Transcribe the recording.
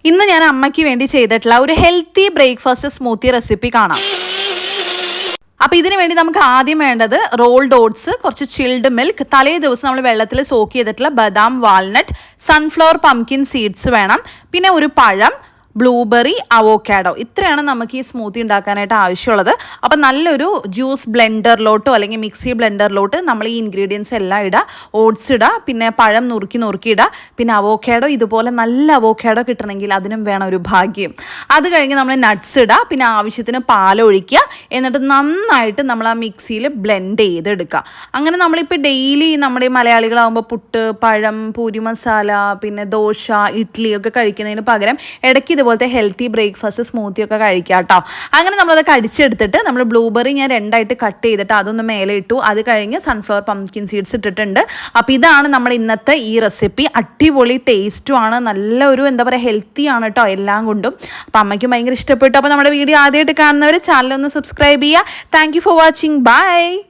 ഇന്ന് ഞാൻ അമ്മയ്ക്ക് വേണ്ടി ചെയ്തിട്ടുള്ള ഒരു ഹെൽത്തി ബ്രേക്ക്ഫാസ്റ്റ് സ്മൂത്തി റെസിപ്പി കാണാം. അപ്പോൾ ഇതിനു വേണ്ടി നമുക്ക് ആദ്യം വേണ്ടത് റോൾഡ് ഓട്സ്, കുറച്ച് ചിൽഡ് മിൽക്ക്, തലേ ദിവസം നമ്മൾ വെള്ളത്തിൽ സോക്ക് ചെയ്തിട്ടുള്ള ബദാം, വാൾനട്ട്, സൺഫ്ലവർ പംകിൻ സീഡ്സ് വേണം, പിന്നെ ഒരു പഴം, ബ്ലൂബെറി, അവോക്കാഡോ. ഇത്രയാണ് നമുക്ക് ഈ സ്മൂത്തി ഉണ്ടാക്കാനായിട്ട് ആവശ്യമുള്ളത്. അപ്പം നല്ലൊരു ജ്യൂസ് ബ്ലെൻഡറിലോട്ടോ അല്ലെങ്കിൽ മിക്സി ബ്ലെൻഡറിലോട്ട് നമ്മൾ ഈ ഇൻഗ്രീഡിയൻസ് എല്ലാം ഇടുക. ഓട്സ് ഇടുക, പിന്നെ പഴം നുറുക്കി ഇടുക, പിന്നെ അവോക്കാഡോ. ഇതുപോലെ നല്ല അവോക്കാഡോ കിട്ടണമെങ്കിൽ അതിനും വേണം ഒരു ഭാഗ്യം. അത് കഴിഞ്ഞ് നമ്മൾ നട്ട്സ് ഇടുക, പിന്നെ ആവശ്യത്തിന് പാലൊഴിക്കുക. എന്നിട്ട് നന്നായിട്ട് നമ്മൾ ആ മിക്സിയിൽ ബ്ലെൻഡ് ചെയ്തെടുക്കുക. അങ്ങനെ നമ്മളിപ്പോൾ ഡെയിലി നമ്മുടെ മലയാളികളാകുമ്പോൾ പുട്ട്, പഴം, പൂരി മസാല, പിന്നെ ദോശ, ഇഡ്ഡലി ഒക്കെ കഴിക്കുന്നതിന് പകരം ഇടയ്ക്ക് ഇതുപോലത്തെ ഹെൽത്തി ബ്രേക്ക്ഫാസ്റ്റ് സ്മൂത്തി ഒക്കെ കഴിക്കാം കേട്ടോ. അങ്ങനെ നമ്മളത് കടിച്ചെടുത്തിട്ട് നമ്മൾ ബ്ലൂബെറി ഞാൻ രണ്ടായിട്ട് കട്ട് ചെയ്തിട്ട് അതൊന്ന് മേലെ ഇട്ടു. അത് കഴിഞ്ഞ് സൺഫ്ലവർ പംകിൻ സീഡ്സ് ഇട്ടിട്ടുണ്ട്. അപ്പോൾ ഇതാണ് നമ്മുടെ ഇന്നത്തെ ഈ റെസിപ്പി. അടിപൊളി ടേസ്റ്റും ആണ്, നല്ലൊരു എന്താ പറയുക ഹെൽത്തി ആണ് കേട്ടോ എല്ലാം കൊണ്ടും. അപ്പോൾ അമ്മയ്ക്കും ഭയങ്കര ഇഷ്ടപ്പെട്ടു. അപ്പോൾ നമ്മുടെ വീഡിയോ ആദ്യമായിട്ട് കാണുന്നവർ ചാനലൊന്ന് സബ്സ്ക്രൈബ് ചെയ്യുക. Thank you for watching. By.